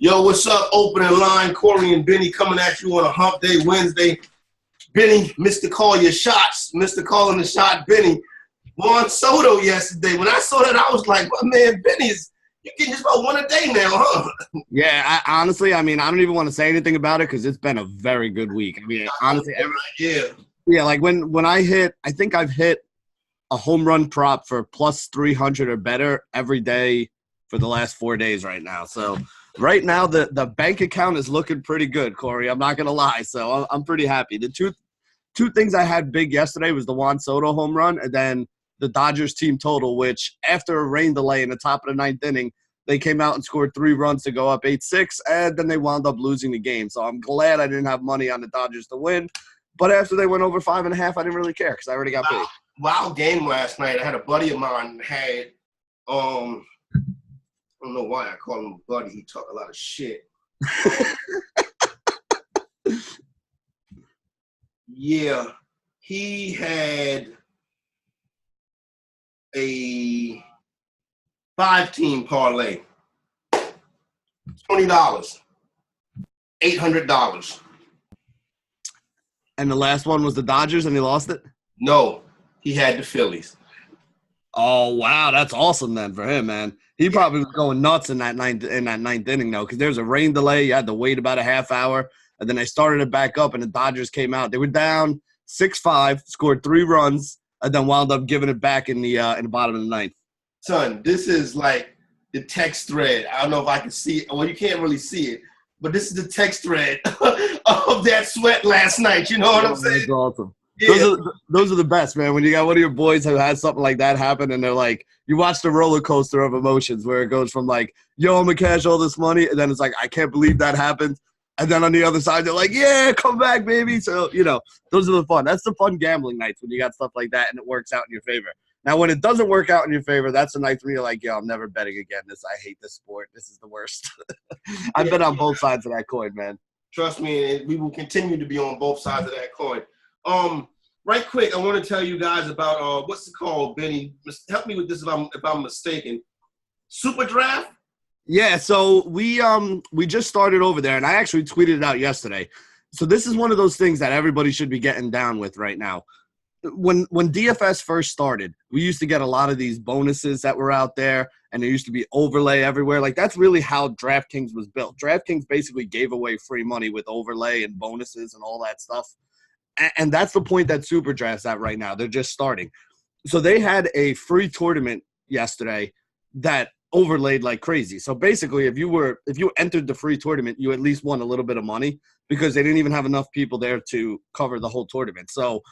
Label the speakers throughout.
Speaker 1: Yo, what's up? Opening line, Corey and Benny coming at you on a hump day Wednesday. Benny, Mr. Call Your Shots. Mr. Calling the Shot, Benny. Juan Soto yesterday. When I saw that, I was like, my man, Benny's, you're getting just about one a day now, huh?
Speaker 2: Yeah, honestly, I don't even want to say anything about it because it's been a very good week. I mean, honestly, yeah, like when I hit, I think I've hit a home run prop for plus 300 or better every day for the last 4 days right now. So right now, the bank account is looking pretty good, Corey. I'm not going to lie. So I'm pretty happy. The two things I had big yesterday was the Juan Soto home run and then the Dodgers team total, which after a rain delay in the top of the ninth inning, they came out and scored 3 runs to go up 8-6, and then they wound up losing the game. So I'm glad I didn't have money on the Dodgers to win. But after they went over 5.5, I didn't really care because I already got paid.
Speaker 1: Wild game last night. I had a buddy of mine had I don't know why I call him a buddy. He talk a lot of shit. Yeah, he had a 5-team parlay. $20. $800.
Speaker 2: And the last one was the Dodgers, and he lost it?
Speaker 1: No, he had the Phillies.
Speaker 2: Oh, wow. That's awesome then for him, man. He probably was going nuts in that ninth inning, though, because there was a rain delay. You had to wait about a half hour, and then they started it back up, and the Dodgers came out. They were down 6-5, scored 3 runs, and then wound up giving it back in the bottom of the ninth.
Speaker 1: Son, this is like the text thread. I don't know if I can see it. Well, you can't really see it, but this is the text thread of that sweat last night. You know what I'm saying?
Speaker 2: That's awesome.
Speaker 1: Yeah.
Speaker 2: Those are the best, man. When you got one of your boys who has something like that happen and they're like, you watch the roller coaster of emotions where it goes from like, yo, I'm going to cash all this money. And then it's like, I can't believe that happened. And then on the other side, they're like, yeah, come back, baby. So, those are the fun. That's the fun gambling nights when you got stuff like that and it works out in your favor. Now, when it doesn't work out in your favor, that's the night where you're like, yo, I'm never betting again. I hate this sport. This is the worst. I've been on both sides of that coin, man.
Speaker 1: Trust me, we will continue to be on both sides of that coin. Right quick, I want to tell you guys about what's it called, Benny? Help me with this if I'm mistaken. Super Draft?
Speaker 2: Yeah, so we just started over there, and I actually tweeted it out yesterday. So this is one of those things that everybody should be getting down with right now. When DFS first started, we used to get a lot of these bonuses that were out there, and there used to be overlay everywhere. Like, that's really how DraftKings was built. DraftKings basically gave away free money with overlay and bonuses and all that stuff. And that's the point that Super Draft's at right now. They're just starting. So they had a free tournament yesterday that overlaid like crazy. So basically, if you entered the free tournament, you at least won a little bit of money because they didn't even have enough people there to cover the whole tournament. So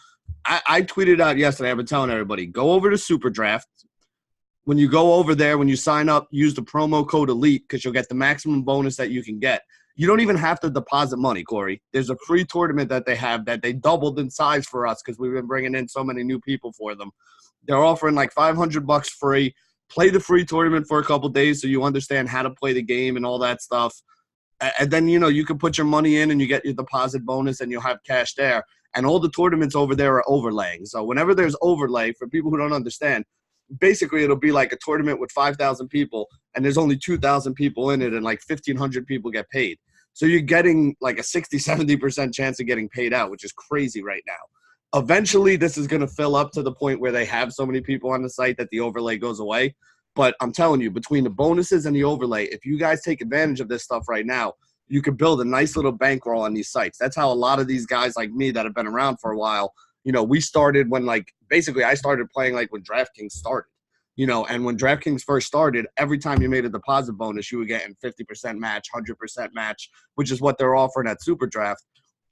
Speaker 2: I tweeted out yesterday, I've been telling everybody, go over to Super Draft. When you go over there, when you sign up, use the promo code ELITE because you'll get the maximum bonus that you can get. You don't even have to deposit money, Corey. There's a free tournament that they have that they doubled in size for us because we've been bringing in so many new people for them. They're offering like $500 free. Play the free tournament for a couple days so you understand how to play the game and all that stuff. And then, you can put your money in and you get your deposit bonus and you'll have cash there. And all the tournaments over there are overlaying. So whenever there's overlay, for people who don't understand, basically it'll be like a tournament with 5,000 people and there's only 2,000 people in it and like 1,500 people get paid. So you're getting like a 60-70% chance of getting paid out, which is crazy right now. Eventually, this is going to fill up to the point where they have so many people on the site that the overlay goes away. But I'm telling you, between the bonuses and the overlay, if you guys take advantage of this stuff right now, you could build a nice little bankroll on these sites. That's how a lot of these guys like me that have been around for a while, we started when basically I started playing like when DraftKings started. And when DraftKings first started, every time you made a deposit bonus, you were getting 50% match, 100% match, which is what they're offering at Super Draft.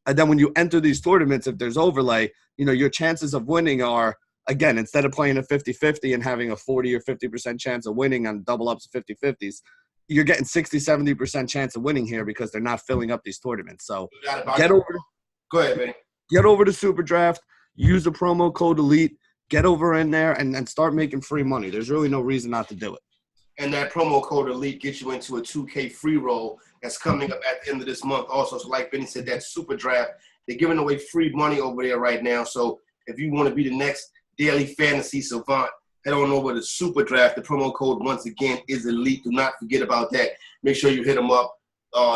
Speaker 2: And then when you enter these tournaments, if there's overlay, your chances of winning are, again, instead of playing a 50-50 and having a 40 or 50% chance of winning on double ups 50-50s, you're getting 60-70% chance of winning here because they're not filling up these tournaments. So
Speaker 1: Go ahead, man.
Speaker 2: Get over to Super Draft, use the promo code ELITE, get over in there and start making free money. There's really no reason not to do it.
Speaker 1: And that promo code ELITE gets you into a 2K free roll that's coming up at the end of this month also. So like Benny said, that Super Draft, they're giving away free money over there right now. So if you want to be the next daily fantasy savant, head on over to Super Draft. The promo code, once again, is ELITE. Do not forget about that. Make sure you hit them up.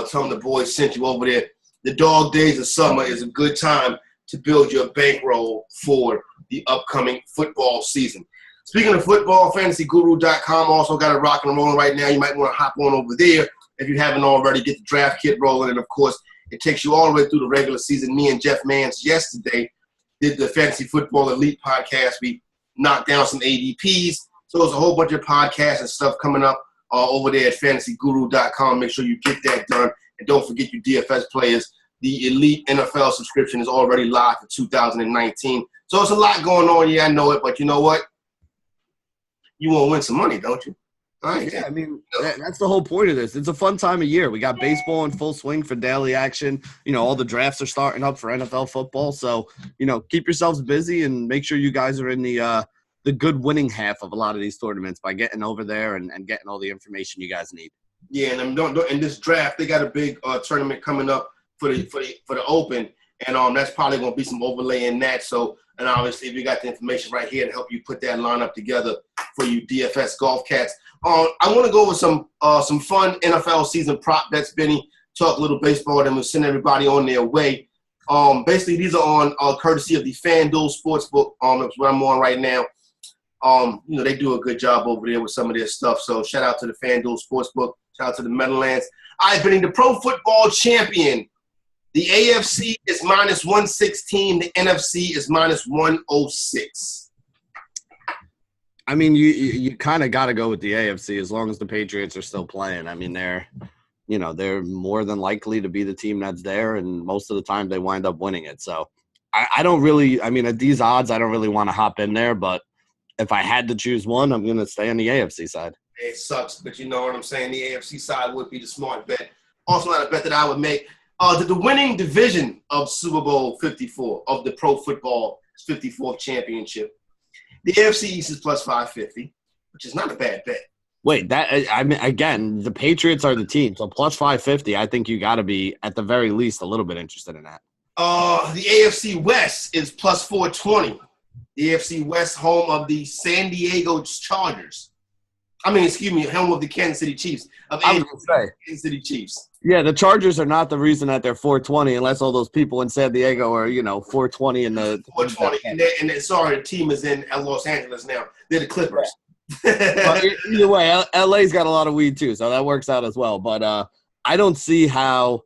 Speaker 1: tell them the boys sent you over there. The dog days of summer is a good time to build your bankroll for the upcoming football season. Speaking of football, fantasyguru.com also got it rocking and rolling right now. You might want to hop on over there if you haven't already. Get the draft kit rolling. And, of course, it takes you all the way through the regular season. Me and Jeff Mans yesterday did the Fantasy Football Elite podcast. We knocked down some ADPs. So there's a whole bunch of podcasts and stuff coming up over there at fantasyguru.com. Make sure you get that done. And don't forget you DFS players. The Elite NFL subscription is already live for 2019. So it's a lot going on. Yeah, I know it. But you know what? You want to win some money, don't you? All right.
Speaker 2: Yeah, I mean, that's the whole point of this. It's a fun time of year. We got baseball in full swing for daily action. You know, all the drafts are starting up for NFL football. So, you know, keep yourselves busy and make sure you guys are in the good winning half of a lot of these tournaments by getting over there and getting all the information you guys need.
Speaker 1: Yeah, and in this draft, they got a big tournament coming up for the Open, and that's probably going to be some overlay in that. So, and obviously, if you got the information right here to help you put that lineup together for you DFS golf cats. I want to go with some fun NFL season prop bets, Benny. Talk a little baseball, then we'll send everybody on their way. Basically, these are on courtesy of the FanDuel Sportsbook. That's what I'm on right now. You know, they do a good job over there with some of their stuff. So shout out to the FanDuel Sportsbook. Shout out to the Meadowlands. All right, Benny, the Pro Football Champion. The AFC is minus 116. The NFC is minus 106.
Speaker 2: I mean, you kind of got to go with the AFC as long as the Patriots are still playing. I mean, they're more than likely to be the team that's there, and most of the time they wind up winning it. So I don't really – I mean, at these odds, I don't really want to hop in there, but if I had to choose one, I'm going to stay on the AFC side.
Speaker 1: It sucks, but you know what I'm saying? The AFC side would be the smart bet. Also not a bet that I would make. The winning division of Super Bowl 54 of the Pro Football 54th Championship, the AFC East is plus 550, which is not a bad bet.
Speaker 2: Wait, I mean, again, the Patriots are the team, so plus 550. I think you got to be at the very least a little bit interested in that.
Speaker 1: The AFC West is plus 420. The AFC West, home of the San Diego Chargers. Home of the Kansas City Chiefs. Kansas City Chiefs.
Speaker 2: Yeah, the Chargers are not the reason that they're 420 unless all those people in San Diego are, 420 in the
Speaker 1: 420. The team is in Los Angeles now. They're the Clippers.
Speaker 2: But either way, LA's got a lot of weed too, so that works out as well. But I don't see how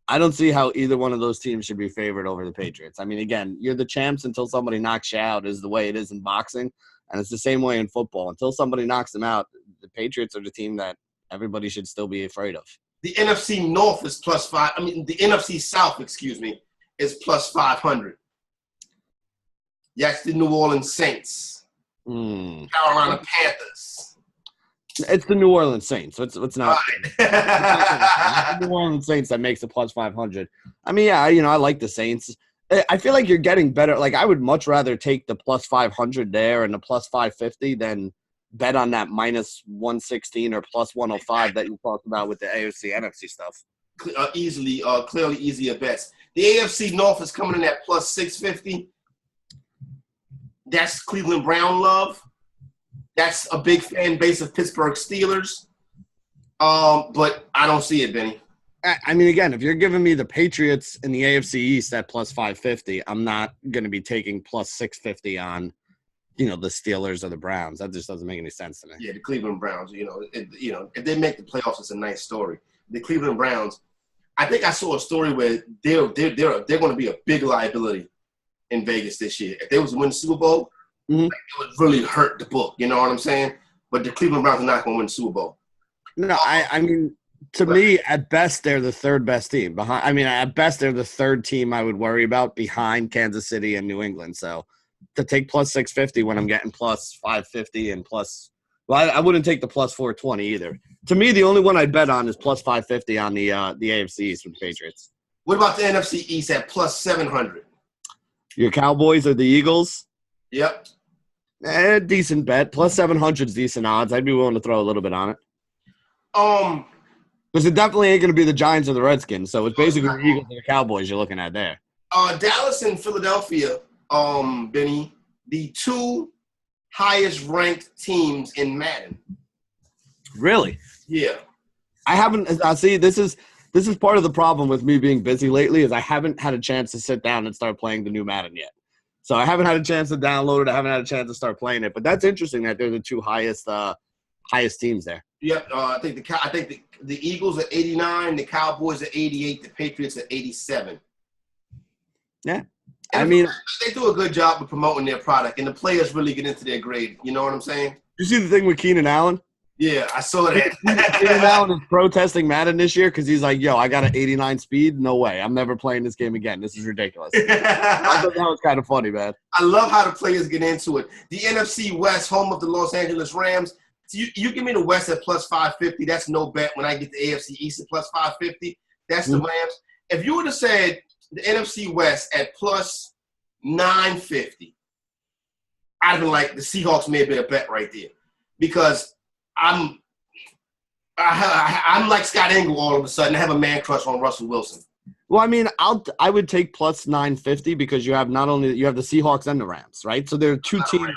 Speaker 2: either one of those teams should be favored over the Patriots. I mean, again, you're the champs until somebody knocks you out is the way it is in boxing, and it's the same way in football. Until somebody knocks them out, the Patriots are the team that everybody should still be afraid of.
Speaker 1: The NFC North is plus 5. I mean, the NFC South, is plus 500. That's the New Orleans Saints. Carolina Panthers.
Speaker 2: It's the New Orleans Saints. It's not
Speaker 1: right.
Speaker 2: the New Orleans Saints that makes it plus 500. I mean, yeah, I like the Saints. I feel like you're getting better. Like, I would much rather take the plus 500 there and the plus 550 than bet on that minus 116 or plus 105 that you talked about with the AFC, NFC stuff.
Speaker 1: Clearly easier bets. The AFC North is coming in at plus 650. That's Cleveland Brown love. That's a big fan base of Pittsburgh Steelers. But I don't see it, Benny.
Speaker 2: I mean, again, if you're giving me the Patriots in the AFC East at plus 550, I'm not going to be taking plus 650 on, the Steelers or the Browns. That just doesn't make any sense to me.
Speaker 1: Yeah, the Cleveland Browns, if they make the playoffs, it's a nice story. The Cleveland Browns, I think I saw a story where they're going to be a big liability in Vegas this year. If they was to win the Super Bowl, it would really hurt the book. You know what I'm saying? But the Cleveland Browns are not going to win the Super Bowl.
Speaker 2: No, I mean, to me, at best, they're the third best team. At best, they're the third team I would worry about behind Kansas City and New England. So to take plus 650 when I'm getting plus 550 and plus – well, I wouldn't take the plus 420 either. To me, the only one I'd bet on is plus 550 on the AFC East with the Patriots.
Speaker 1: What about the NFC East at plus 700?
Speaker 2: Your Cowboys or the Eagles?
Speaker 1: Yep.
Speaker 2: Decent bet. Plus 700 is decent odds. I'd be willing to throw a little bit on it. Because it definitely ain't going to be the Giants or the Redskins. So it's basically the Eagles and the Cowboys you're looking at there.
Speaker 1: Dallas and Philadelphia, Benny, the two highest ranked teams in Madden.
Speaker 2: Really?
Speaker 1: Yeah.
Speaker 2: I haven't – see, this is this is part of the problem with me being busy lately is I haven't had a chance to sit down and start playing the new Madden yet. So I haven't had a chance to download it. I haven't had a chance to start playing it. But that's interesting that they're the two highest teams there.
Speaker 1: Yep. I think the Eagles are 89, the Cowboys are 88, the Patriots are 87.
Speaker 2: Yeah.
Speaker 1: I mean, they do a good job of promoting their product, and the players really get into their grade. You know what I'm saying?
Speaker 2: You see the thing with Keenan Allen?
Speaker 1: Yeah, I saw that.
Speaker 2: Keenan Allen is protesting Madden this year because he's like, yo, I got an 89 speed. No way. I'm never playing this game again. This is ridiculous. I thought that was kind of funny, man.
Speaker 1: I love how the players get into it. The NFC West, home of the Los Angeles Rams. So you give me the West at plus 550. That's no bet. When I get the AFC East at plus 550, that's the Rams. If you would have said the NFC West at plus 950, I'd have been like, the Seahawks may have been a bet right there. Because I'm like Scott Engel all of a sudden. I have a man crush on Russell Wilson.
Speaker 2: Well, I mean, I would take plus 950 because you have the Seahawks and the Rams, right? So there are two teams.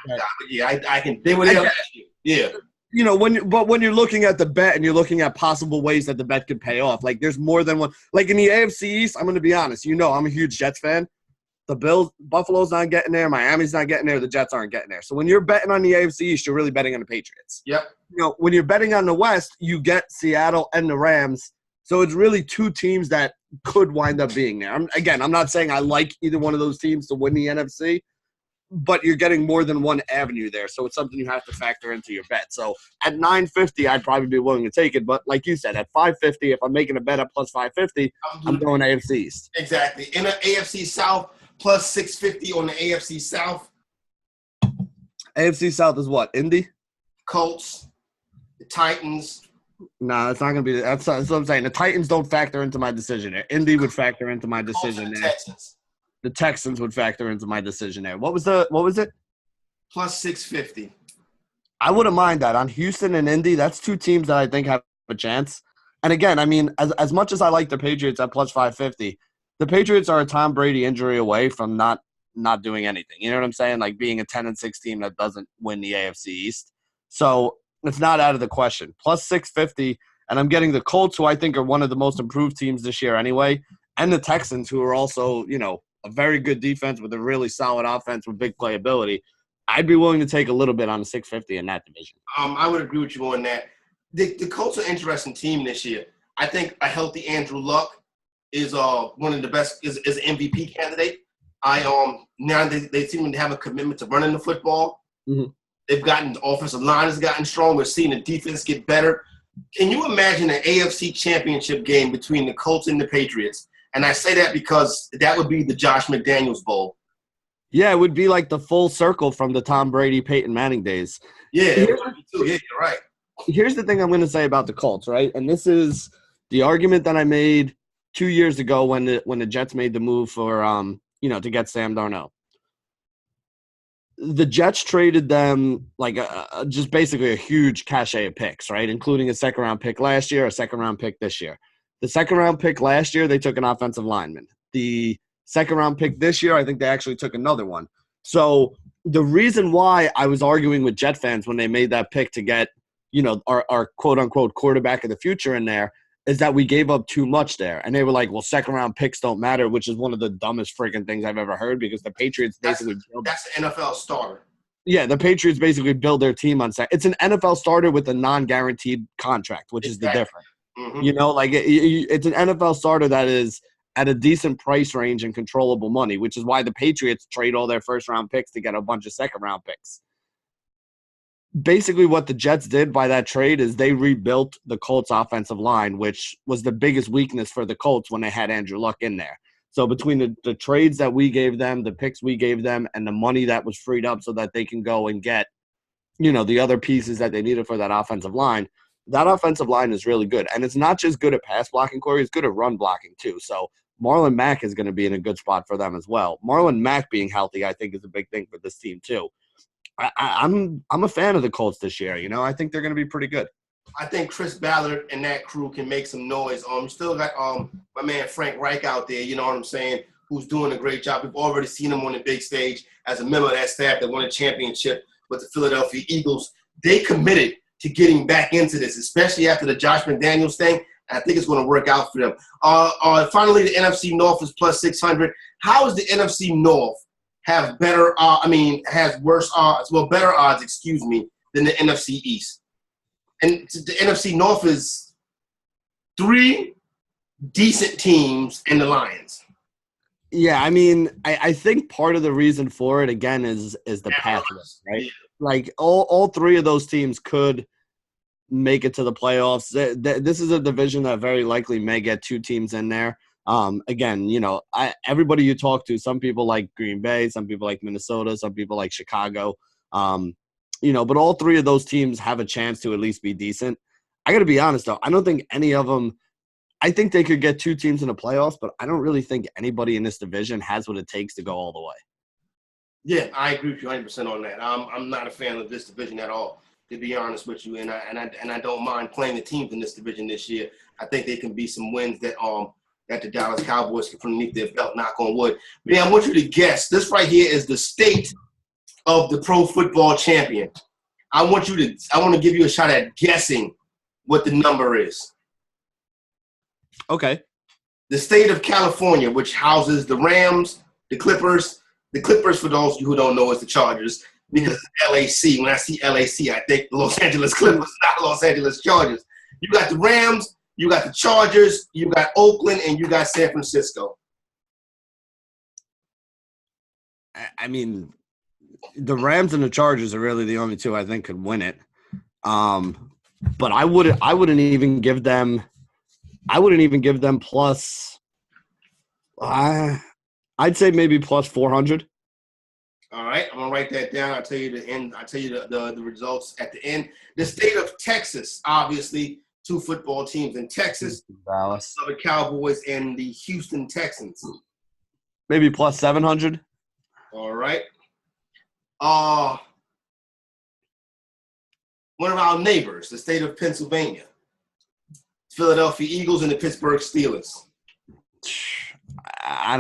Speaker 1: I can. They were there last year. Yeah.
Speaker 2: You know, when you're looking at the bet and you're looking at possible ways that the bet could pay off, like there's more than one. Like in the AFC East, I'm going to be honest. You know, I'm a huge Jets fan. The Buffalo's not getting there. Miami's not getting there. The Jets aren't getting there. So when you're betting on the AFC East, you're really betting on the Patriots.
Speaker 1: Yep.
Speaker 2: You know, when you're betting on the West, you get Seattle and the Rams. So it's really two teams that could wind up being there. I'm not saying I like either one of those teams to win the NFC, but you're getting more than one avenue there. So it's something you have to factor into your bet. So at 950, I'd probably be willing to take it. But like you said, at 550, if I'm making a bet at plus 550, I'm going AFC East.
Speaker 1: Exactly. In the AFC South, plus 650 on the AFC South.
Speaker 2: AFC South is what? Indy?
Speaker 1: Colts, the Titans.
Speaker 2: No, it's not going to be – that's what I'm saying. The Titans don't factor into my decision there. Indy would factor into my decision there.
Speaker 1: Texans.
Speaker 2: The Texans would factor into my decision there. What was it?
Speaker 1: Plus 650.
Speaker 2: I wouldn't mind that. On Houston and Indy, that's two teams that I think have a chance. And again, I mean, as much as I like the Patriots at plus 550, the Patriots are a Tom Brady injury away from not doing anything. You know what I'm saying? Like being a 10-6 team that doesn't win the AFC East. So it's not out of the question. Plus 650, and I'm getting the Colts, who I think are one of the most improved teams this year anyway, and the Texans, who are also, you know, a very good defense with a really solid offense with big playability. I'd be willing to take a little bit on the 650 in that division.
Speaker 1: I would agree with you on that. The Colts are an interesting team this year. I think a healthy Andrew Luck is one of the best, is an MVP candidate. Now they seem to have a commitment to running the football.
Speaker 2: Mm-hmm.
Speaker 1: They've gotten the offensive line has gotten strong. We're seeing the defense get better. Can you imagine an AFC championship game between the Colts and the Patriots? And I say that because that would be the Josh McDaniels Bowl.
Speaker 2: Yeah, it would be like the full circle from the Tom Brady, Peyton Manning days.
Speaker 1: Yeah, it would be too. Yeah, you're right.
Speaker 2: Here's the thing I'm going to say about the Colts, right? And this is the argument that I made 2 years ago when the Jets made the move for to get Sam Darnold. The Jets traded them like just basically a huge cachet of picks, right? Including a second-round pick last year, a second-round pick this year. The second-round pick last year, they took an offensive lineman. The second-round pick this year, I think they actually took another one. So the reason why I was arguing with Jet fans when they made that pick to get, our quote-unquote quarterback of the future in there is that we gave up too much there. And they were like, well, second-round picks don't matter, which is one of the dumbest freaking things I've ever heard because the Patriots basically –
Speaker 1: That's an NFL starter.
Speaker 2: Yeah, the Patriots basically build their team on – it's an NFL starter with a non-guaranteed contract, which is the difference.
Speaker 1: Mm-hmm.
Speaker 2: It's an NFL starter that is at a decent price range and controllable money, which is why the Patriots trade all their first-round picks to get a bunch of second-round picks. Basically what the Jets did by that trade is they rebuilt the Colts offensive line, which was the biggest weakness for the Colts when they had Andrew Luck in there. So between the trades that we gave them, the picks we gave them, and the money that was freed up so that they can go and get, the other pieces that they needed for that offensive line is really good. And it's not just good at pass blocking, Corey. It's good at run blocking too. So Marlon Mack is going to be in a good spot for them as well. Marlon Mack being healthy, I think, is a big thing for this team too. I'm a fan of the Colts this year. I think they're going to be pretty good.
Speaker 1: I think Chris Ballard and that crew can make some noise. Still got my man Frank Reich out there. You know what I'm saying? Who's doing a great job. We've already seen him on the big stage as a member of that staff that won a championship with the Philadelphia Eagles. They committed to getting back into this, especially after the Josh McDaniels thing. I think it's going to work out for them. Finally, the NFC North is plus 600. How is the NFC North have better? Has worse odds? Well, better odds, excuse me, than the NFC East. And the NFC North is 3 decent teams and the Lions.
Speaker 2: Yeah, I mean, I think part of the reason for it again is the pathway, right? Yeah. Like all 3 of those teams could make it to the playoffs. This is a division that very likely may get 2 teams in there. Again, everybody you talk to, some people like Green Bay, some people like Minnesota, some people like Chicago. But all 3 of those teams have a chance to at least be decent. I got to be honest though, I don't think any of them. I think they could get 2 teams in the playoffs, but I don't really think anybody in this division has what it takes to go all the way.
Speaker 1: Yeah, I agree with you 100% on that. I'm not a fan of this division at all, to be honest with you, and I don't mind playing the teams in this division this year. I think there can be some wins that the Dallas Cowboys can put underneath their belt, knock on wood. But yeah, I want you to guess. This right here is the state of the Pro Football Champion. I want to give you a shot at guessing what the number is.
Speaker 2: Okay.
Speaker 1: The state of California, which houses the Rams, the Clippers. The Clippers, for those of you who don't know, is the Chargers. Because it's LAC. When I see LAC, I think the Los Angeles Clippers, not Los Angeles Chargers. You got the Rams, you got the Chargers, you got Oakland, and you but San Francisco.
Speaker 2: I mean, the Rams and the Chargers are really the only 2 I think could win it. But I wouldn't even give them plus. I'd say maybe plus 400.
Speaker 1: All right, I'm gonna write that down. I'll tell you the end. I'll tell you the results at the end. The state of Texas, obviously, 2 football teams in Texas:
Speaker 2: Dallas,
Speaker 1: the Cowboys, and the Houston Texans.
Speaker 2: Maybe plus 700.
Speaker 1: All right. One of our neighbors, the state of Pennsylvania: Philadelphia Eagles and the Pittsburgh Steelers.
Speaker 2: I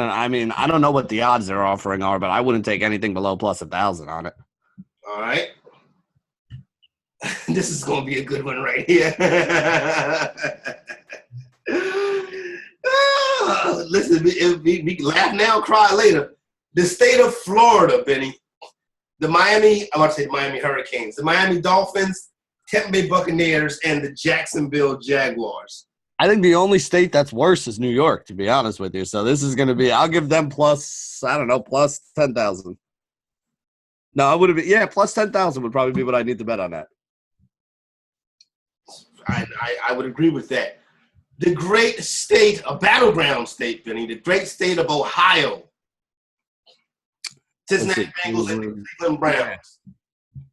Speaker 2: don't know what the odds they're offering are, but I wouldn't take anything below plus 1,000 on it.
Speaker 1: All right. This is going to be a good one right here. Listen, we laugh now, cry later. The state of Florida, Benny. The Miami Hurricanes, the Miami Dolphins, Tampa Bay Buccaneers, and the Jacksonville Jaguars.
Speaker 2: I think the only state that's worse is New York, to be honest with you. So this is going to be – I'll give them plus 10,000. No, I would have – plus 10,000 would probably be what I need to bet on that.
Speaker 1: I would agree with that. The great state, a battleground state, Benny, the great state of Ohio. Cincinnati Bengals and the Cleveland Browns.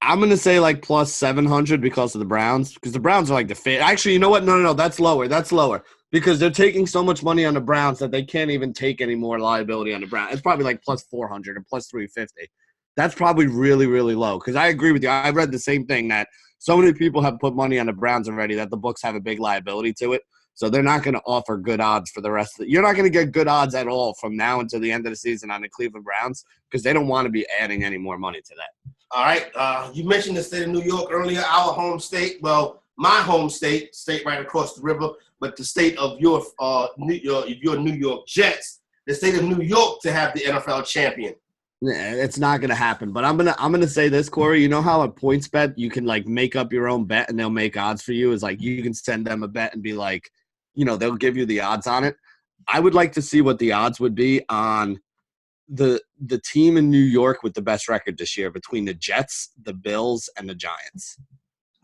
Speaker 2: I'm going to say like plus 700 because of the Browns. Because the Browns are like the favorite. Actually, you know what? No. That's lower. Because they're taking so much money on the Browns that they can't even take any more liability on the Browns. It's probably like plus 400 or plus 350. That's probably really, really low. Because I agree with you. I read the same thing that so many people have put money on the Browns already that the books have a big liability to it. So they're not going to offer good odds for the rest of it. You're not going to get good odds at all from now until the end of the season on the Cleveland Browns because they don't want to be adding any more money to that.
Speaker 1: All right. You mentioned the state of New York earlier, our home state. Well, my home state right across the river, but the state of your New York Jets, the state of New York to have the NFL champion.
Speaker 2: Yeah, it's not going to happen. But I'm gonna say this, Corey. You know how at PointsBet you can like make up your own bet and they'll make odds for you? Is like you can send them a bet and be like, they'll give you the odds on it. I would like to see what the odds would be on the team in New York with the best record this year between the Jets, the Bills, and the Giants.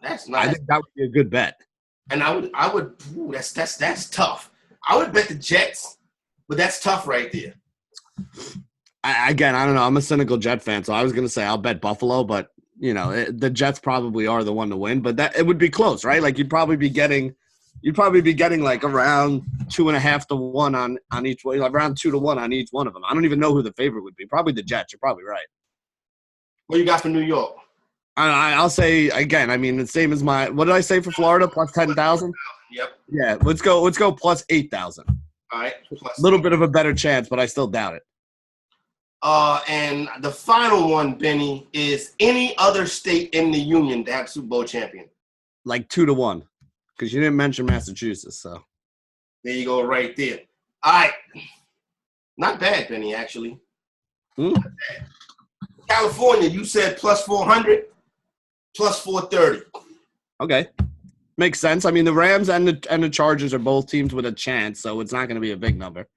Speaker 1: That's nice.
Speaker 2: I think that would be a good bet.
Speaker 1: And I would. Ooh, that's tough. I would bet the Jets, but that's tough right there.
Speaker 2: I don't know. I'm a cynical Jet fan, so I was going to say I'll bet Buffalo, but the Jets probably are the one to win. But that it would be close, right? Like you'd probably be getting like around 2.5 to 1 on each one, around 2 to 1 on each one of them. I don't even know who the favorite would be. Probably the Jets. You're probably right.
Speaker 1: What you got for New York?
Speaker 2: I'll say again. The same as what did I say for Florida? Plus 10,000.
Speaker 1: Yep.
Speaker 2: Yeah. Let's go plus 8,000.
Speaker 1: All right.
Speaker 2: A little bit of a better chance, but I still doubt it.
Speaker 1: And the final one, Benny, is any other state in the union to have Super Bowl champion.
Speaker 2: Like 2 to 1. Because you didn't mention Massachusetts, so.
Speaker 1: There you go, right there. All right. Not bad, Benny, actually.
Speaker 2: Hmm?
Speaker 1: California, you said plus 400, plus 430.
Speaker 2: Okay. Makes sense. I mean, the Rams and the Chargers are both teams with a chance, so it's not going to be a big number.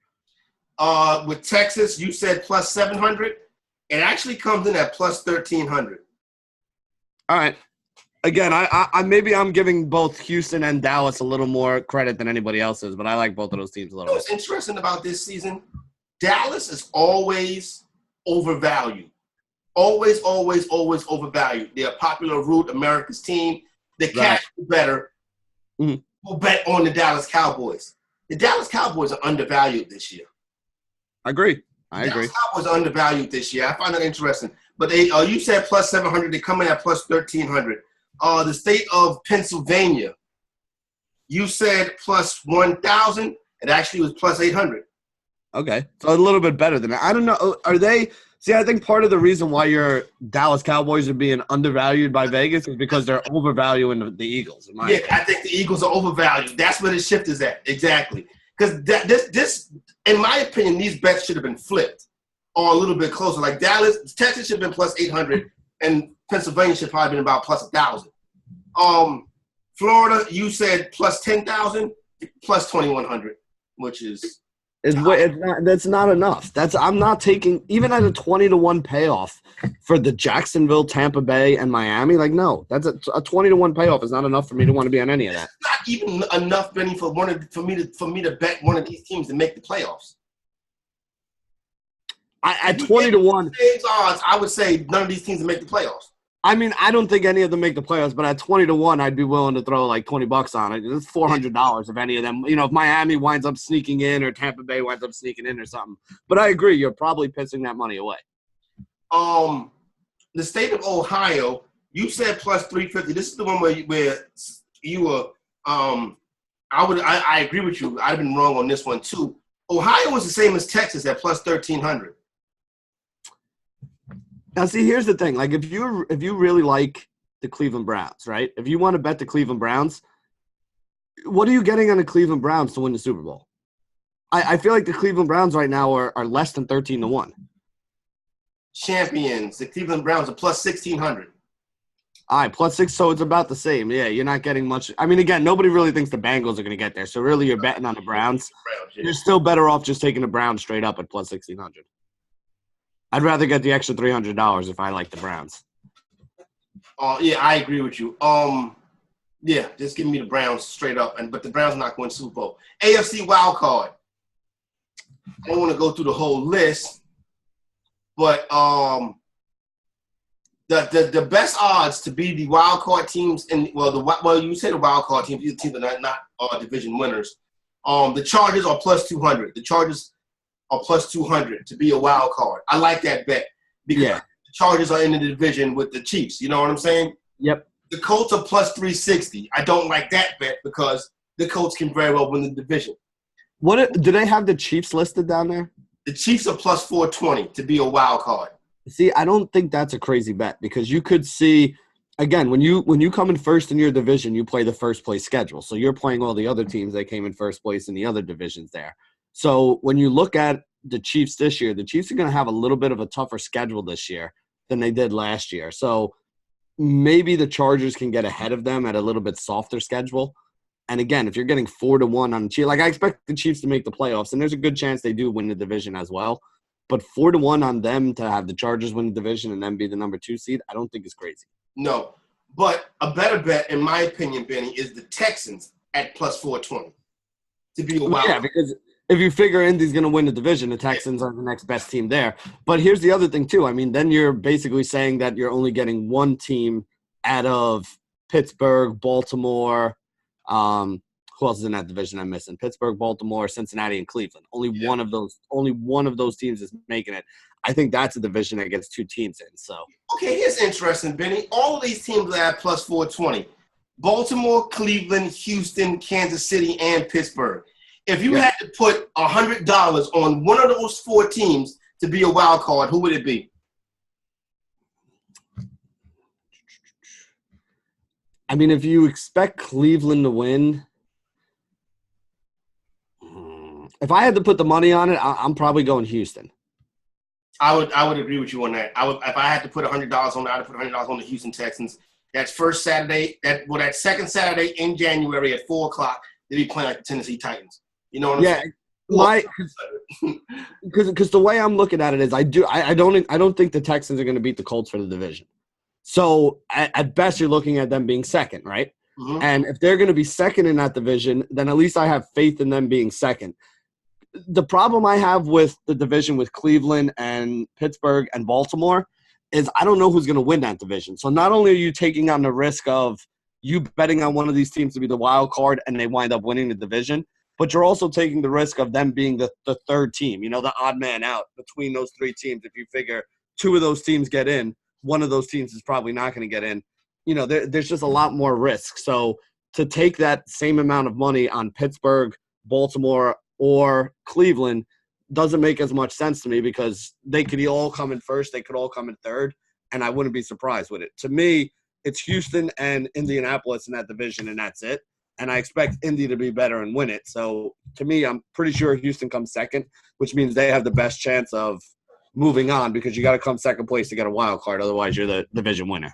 Speaker 1: With Texas, you said plus 700. It actually comes in at plus 1,300.
Speaker 2: All right. Again, I maybe I'm giving both Houston and Dallas a little more credit than anybody else is, but I like both of those teams a
Speaker 1: You
Speaker 2: little
Speaker 1: know
Speaker 2: bit.
Speaker 1: what's interesting about this season? Dallas is always overvalued. Always, always, always overvalued. They're a popular root, America's team. The cash better will bet on the Dallas Cowboys. The Dallas Cowboys are undervalued this year.
Speaker 2: I agree. I agree.
Speaker 1: Dallas Cowboys are undervalued this year. I find that interesting. But they, you said plus 700. They come in at plus 1,300. The state of Pennsylvania, you said plus 1,000. It actually was plus 800.
Speaker 2: Okay. So a little bit better than that. I don't know. Are they – see, I think part of the reason why your Dallas Cowboys are being undervalued by Vegas is because they're overvaluing the Eagles.
Speaker 1: I think the Eagles are overvalued. That's where the shift is at. Exactly. Because this, in my opinion, these bets should have been flipped or a little bit closer. Like Texas should have been plus 800, and Pennsylvania should probably been about plus 1,000. Florida, you said plus 10,000, plus 2,100, which is
Speaker 2: that's not enough. I'm not taking even at a 20-1 payoff for the Jacksonville, Tampa Bay, and Miami. Like, no, that's a 20-1 payoff is not enough for me to want to be on any of that.
Speaker 1: It's not even enough, Benny, for me to bet one of these teams to make the playoffs.
Speaker 2: At 20-1,
Speaker 1: odds, I would say none of these teams will make the playoffs.
Speaker 2: I mean, I don't think any of them make the playoffs, but at 20-1, I'd be willing to throw like $20 on it. It's $400 if any of them. You know, if Miami winds up sneaking in or Tampa Bay winds up sneaking in or something. But I agree, you're probably pissing that money away.
Speaker 1: The state of Ohio, you said plus 350. This is the one where you were. I agree with you. I've been wrong on this one too. Ohio was the same as Texas at plus 1,300.
Speaker 2: Now, see, here's the thing. Like, if you really like the Cleveland Browns, right? If you want to bet the Cleveland Browns, what are you getting on the Cleveland Browns to win the Super Bowl? I feel like the Cleveland Browns right now are less than 13-1.
Speaker 1: Champions, the Cleveland Browns are plus 1,600.
Speaker 2: All right, plus 6, so it's about the same. Yeah, you're not getting much. I mean, again, nobody really thinks the Bengals are going to get there. So, really, you're betting on the Browns. You're still better off just taking the Browns straight up at plus 1,600. I'd rather get the extra $300 if I like the Browns.
Speaker 1: Yeah, I agree with you. Yeah, just give me the Browns straight up. But the Browns are not going to Super Bowl. AFC wild card. I don't want to go through the whole list, but the best odds to be the wild card teams you say the wild card teams, these teams are not division winners. The Chargers are plus 200. The Chargers are plus 200 to be a wild card. I like that bet because the Chargers are in the division with the Chiefs. You know what I'm saying?
Speaker 2: Yep.
Speaker 1: The Colts are plus 360. I don't like that bet because the Colts can very well win the division.
Speaker 2: Do they have the Chiefs listed down there?
Speaker 1: The Chiefs are plus 420 to be a wild card.
Speaker 2: See, I don't think that's a crazy bet because you could see, again, when you come in first in your division, you play the first place schedule. So you're playing all the other teams that came in first place in the other divisions there. So when you look at the Chiefs this year, the Chiefs are going to have a little bit of a tougher schedule this year than they did last year. So maybe the Chargers can get ahead of them at a little bit softer schedule. And again, if you're getting 4-1 on the Chiefs, like I expect the Chiefs to make the playoffs, and there's a good chance they do win the division as well. But 4-1 on them to have the Chargers win the division and then be the number 2 seed, I don't think is crazy.
Speaker 1: No, but a better bet, in my opinion, Benny, is the Texans at plus 420 to be a wild.
Speaker 2: Yeah, because if you figure Indy's going to win the division, the Texans are the next best team there. But here's the other thing, too. I mean, then you're basically saying that you're only getting one team out of Pittsburgh, Baltimore. Who else is in that division I'm missing? Pittsburgh, Baltimore, Cincinnati, and Cleveland. Only one of those teams is making it. I think that's a division that gets 2 teams in. So
Speaker 1: okay, here's interesting, Benny. All of these teams are at plus 420. Baltimore, Cleveland, Houston, Kansas City, and Pittsburgh. If you had to put $100 on one of those 4 teams to be a wild card, who would it be?
Speaker 2: I mean, if you expect Cleveland to win, If I had to put the money on it, I'm probably going Houston.
Speaker 1: I would agree with you on that. I would, if I had to put $100 on it, I'd put $100 on the Houston Texans. That's first Saturday. That second Saturday in January at 4:00. They'll be playing like the Tennessee Titans. You know what I'm saying?
Speaker 2: Because the way I'm looking at it is, I don't think the Texans are going to beat the Colts for the division. So at best, you're looking at them being second, right? Mm-hmm. And if they're going to be second in that division, then at least I have faith in them being second. The problem I have with the division with Cleveland and Pittsburgh and Baltimore is I don't know who's going to win that division. So not only are you taking on the risk of you betting on one of these teams to be the wild card and they wind up winning the division, but you're also taking the risk of them being the third team, the odd man out between those three teams. If you figure two of those teams get in, one of those teams is probably not going to get in. There's just a lot more risk. So to take that same amount of money on Pittsburgh, Baltimore, or Cleveland doesn't make as much sense to me because they could all come in first, they could all come in third, and I wouldn't be surprised with it. To me, it's Houston and Indianapolis in that division, and that's it. And I expect Indy to be better and win it. So to me, I'm pretty sure Houston comes second, which means they have the best chance of moving on because you got to come second place to get a wild card. Otherwise, you're the division winner.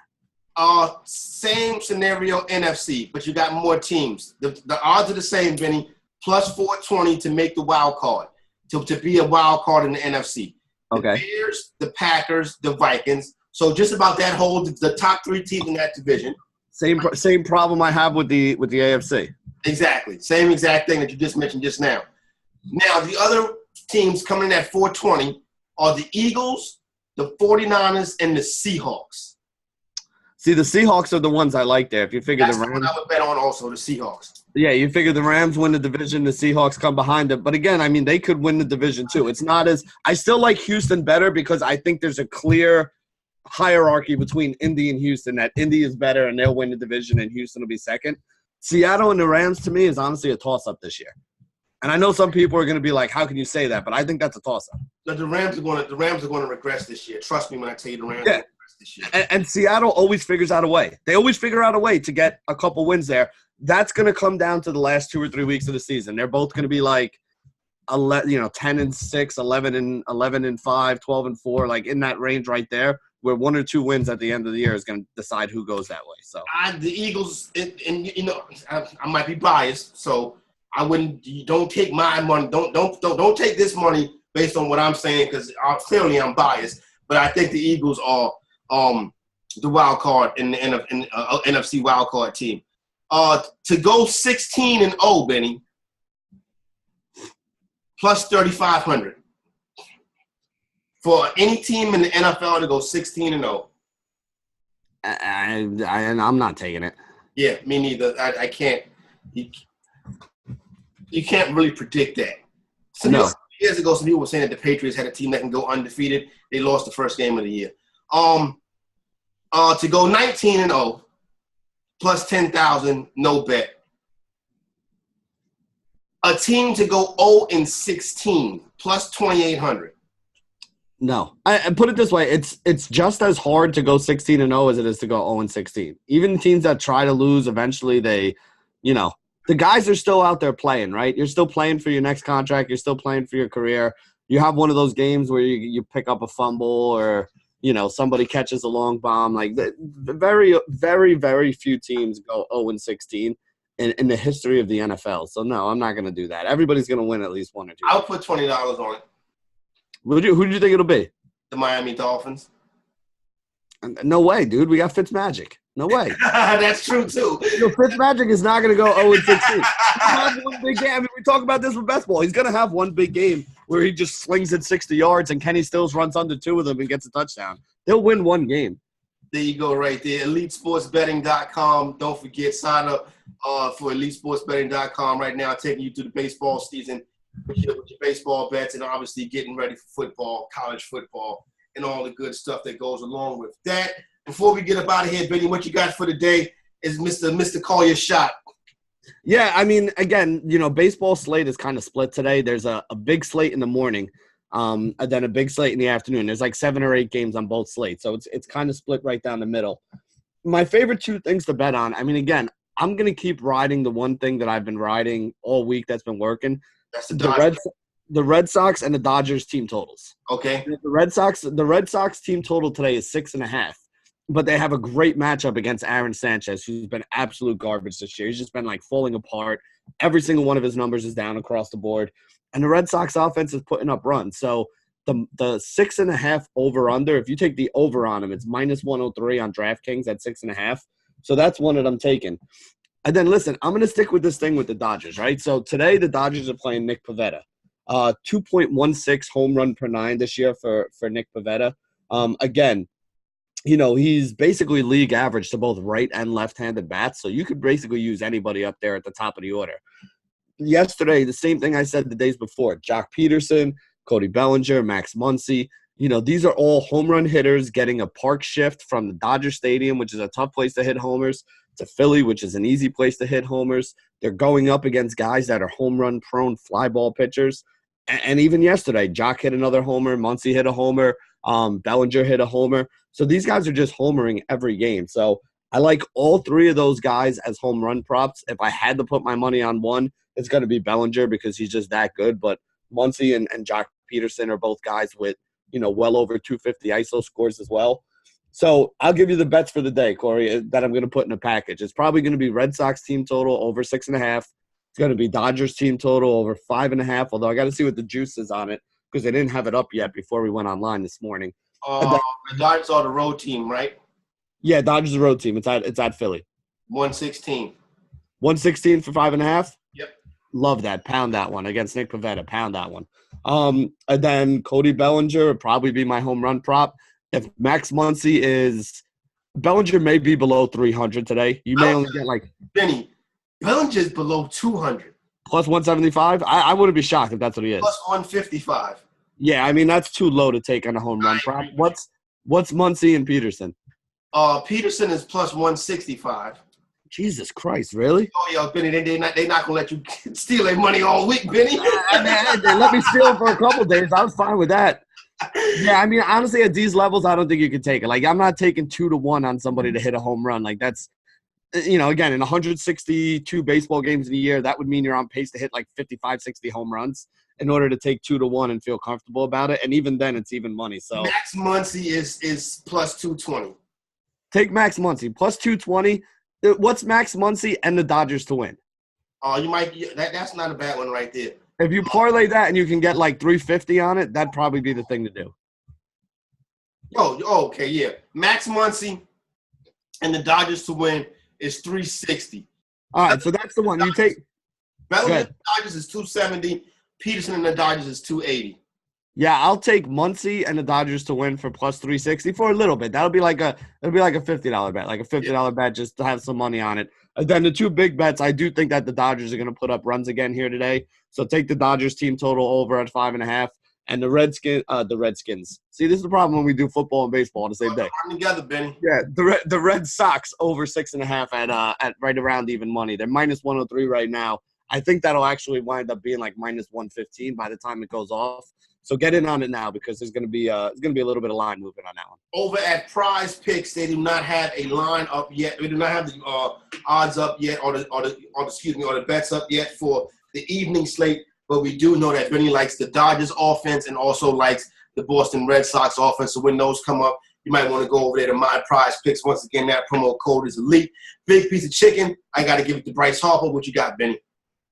Speaker 1: Same scenario, NFC, but you got more teams. The odds are the same, Vinny. Plus 420 to make the wild card, to be a wild card in the NFC.
Speaker 2: Okay.
Speaker 1: The Bears, the Packers, the Vikings. So just about that whole the top three teams in that division.
Speaker 2: Same problem I have with the AFC.
Speaker 1: Exactly. Same exact thing that you just mentioned just now. Now, the other teams coming in at 420 are the Eagles, the 49ers, and the Seahawks.
Speaker 2: See, the Seahawks are the ones I like there. If you figure
Speaker 1: That's
Speaker 2: the Rams,
Speaker 1: I would bet on also the Seahawks.
Speaker 2: Yeah, you figure the Rams win the division, the Seahawks come behind them. But again, I mean, they could win the division too. It's not as – I still like Houston better because I think there's a clear hierarchy between Indy and Houston, that Indy is better and they'll win the division and Houston will be second. Seattle and the Rams, to me, is honestly a toss-up this year. And I know some people are going to be like, how can you say that? But I think that's a toss-up.
Speaker 1: The Rams are going to regress this year. Trust me when I tell you the Rams
Speaker 2: yeah. This year. And Seattle always figures out a way. They always figure out a way to get a couple wins there. That's going to come down to the last 2 or 3 weeks of the season. They're both going to be like, 10-6, 11-5, 12-4, like in that range right there, where 1 or 2 wins at the end of the year is going to decide who goes that way. So
Speaker 1: the Eagles, I might be biased, so I wouldn't. Don't take my money. Don't take this money based on what I'm saying because clearly I'm biased. But I think the Eagles are the wild card in the NFC wild card team. To go 16-0, Benny, plus 3,500 for any team in the NFL to go 16-0.
Speaker 2: And I'm not taking it.
Speaker 1: Yeah, me neither. I can't. You can't really predict that.
Speaker 2: No.
Speaker 1: Years ago, some people were saying that the Patriots had a team that can go undefeated. They lost the first game of the year. To go 19-0, plus 10,000, no bet. A team to go 0-16, plus 2,800.
Speaker 2: No, I put it this way: it's just as hard to go 16-0 as it is to go 0-16. Even teams that try to lose, eventually they, the guys are still out there playing, right? You're still playing for your next contract. You're still playing for your career. You have one of those games where you pick up a fumble or, somebody catches a long bomb. Like very, very, very few teams go 0-16 in the history of the NFL. So, no, I'm not going to do that. Everybody's going to win at least 1 or 2.
Speaker 1: I'll put $20 on it.
Speaker 2: Who do you think it'll be?
Speaker 1: The Miami Dolphins.
Speaker 2: No way, dude. We got Fitzmagic. No way.
Speaker 1: That's true, too.
Speaker 2: Fitzmagic is not going to go 0-16. Have one big game. I mean, we talk about this with baseball. He's going to have one big game where he just slings it 60 yards and Kenny Stills runs under 2 of them and gets a touchdown. They'll win one game.
Speaker 1: There you go right there. EliteSportsBetting.com. Don't forget, sign up for EliteSportsBetting.com right now, taking you through the baseball season with your baseball bets and obviously getting ready for football, college football, and all the good stuff that goes along with that. Before we get up out of here, Benny, what you got for today is Mr. Call Your Shot.
Speaker 2: Yeah, I mean, again, baseball slate is kind of split today. There's a big slate in the morning, and then a big slate in the afternoon. There's like 7 or 8 games on both slates, so it's kind of split right down the middle. My favorite 2 things to bet on, I mean, again, I'm going to keep riding the one thing that I've been riding all week that's been working.
Speaker 1: That's the
Speaker 2: the
Speaker 1: Dodgers.
Speaker 2: the Red Sox and the Dodgers team totals.
Speaker 1: Okay.
Speaker 2: The Red Sox team total today is 6.5, but they have a great matchup against Aaron Sanchez, who's been absolute garbage this year. He's just been like falling apart. Every single one of his numbers is down across the board, and the Red Sox offense is putting up runs. So the 6.5 over under, if you take the over on him, it's -103 on DraftKings at 6.5. So that's one that I'm taking. And then listen, I'm going to stick with this thing with the Dodgers, right? So today the Dodgers are playing Nick Pivetta. 2.16 home run per 9 this year for Nick Pivetta. Again, he's basically league average to both right and left-handed bats, so you could basically use anybody up there at the top of the order. Yesterday, the same thing I said the days before. Jock Peterson, Cody Bellinger, Max Muncy. These are all home run hitters getting a park shift from the Dodger Stadium, which is a tough place to hit homers, to Philly, which is an easy place to hit homers. They're going up against guys that are home run prone fly ball pitchers. And even yesterday, Jock hit another homer, Muncy hit a homer, Bellinger hit a homer. So these guys are just homering every game. So I like all three of those guys as home run props. If I had to put my money on one, it's going to be Bellinger because he's just that good. But Muncy and Jock Peterson are both guys with, well over 250 ISO scores as well. So I'll give you the bets for the day, Corey, that I'm going to put in a package. It's probably going to be Red Sox team total over 6.5. It's going to be Dodgers team total over 5.5, although I got to see what the juice is on it because they didn't have it up yet before we went online this morning.
Speaker 1: The Dodgers are the road team, right?
Speaker 2: Yeah, Dodgers the road team. It's at Philly.
Speaker 1: 116.
Speaker 2: 116 for 5.5?
Speaker 1: Yep.
Speaker 2: Love that. Pound that one against Nick Pivetta. Pound that one. And then Cody Bellinger would probably be my home run prop. If Max Muncy is – Bellinger may be below 300 today. You may only get like –
Speaker 1: Benny, Bellinger's below 200.
Speaker 2: Plus 175? I wouldn't be shocked if that's what he is.
Speaker 1: Plus 155.
Speaker 2: Yeah, I mean, that's too low to take on a home run prop. What's Muncy and Peterson?
Speaker 1: Peterson is plus 165.
Speaker 2: Jesus Christ, really?
Speaker 1: Oh, yo, Benny, they're not going to let you steal their money all week, Benny.
Speaker 2: I mean, they let me steal it for a couple days. I was fine with that. Yeah, I mean, honestly, at these levels, I don't think you could take it. Like, I'm not taking 2-1 on somebody to hit a home run. Like, that's, again, in 162 baseball games in a year, that would mean you're on pace to hit like 55, 60 home runs in order to take 2-1 and feel comfortable about it. And even then, it's even money. So
Speaker 1: Max Muncy is plus 220.
Speaker 2: Take Max Muncy. Plus 220. What's Max Muncy and the Dodgers to win?
Speaker 1: You might – that's not a bad one right there.
Speaker 2: If you parlay that and you can get like 350 on it, that'd probably be the thing to do.
Speaker 1: Oh, okay, yeah. Max Muncy and the Dodgers to win is 360.
Speaker 2: All right, so that's the one. You take –
Speaker 1: Bellinger and the Dodgers is 270. Peterson and the Dodgers is 280.
Speaker 2: Yeah, I'll take Muncy and the Dodgers to win for plus 360 for a little bit. It'll be like a $50 bet, like a $50 bet just to have some money on it. And then the two big bets, I do think that the Dodgers are going to put up runs again here today. So take the Dodgers team total over at 5.5, and the Redskins. See, this is the problem when we do football and baseball on the same day.
Speaker 1: Run together, Benny.
Speaker 2: Yeah, the Red Sox over 6.5 at right around even money. They're minus 103 right now. I think that'll actually wind up being like minus 115 by the time it goes off. So get in on it now because there's going to be a little bit of line movement on that one.
Speaker 1: Over at Prize Picks, they do not have a line up yet. They do not have the odds up yet, or the bets up yet for the evening slate. But we do know that Benny likes the Dodgers offense and also likes the Boston Red Sox offense. So when those come up, you might want to go over there to My Prize Picks. Once again, that promo code is ELITE. Big piece of chicken. I got to give it to Bryce Harper. What you got, Benny?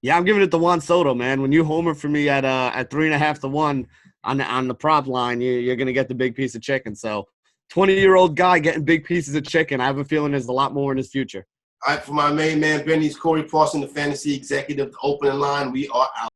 Speaker 2: Yeah, I'm giving it to Juan Soto, man. When you homer for me at 3.5-1 on the prop line, you're going to get the big piece of chicken. So 20-year-old guy getting big pieces of chicken, I have a feeling there's a lot more in his future.
Speaker 1: All right, for my main man, Benny's Corey Parson, the fantasy executive, the opening line, we are out.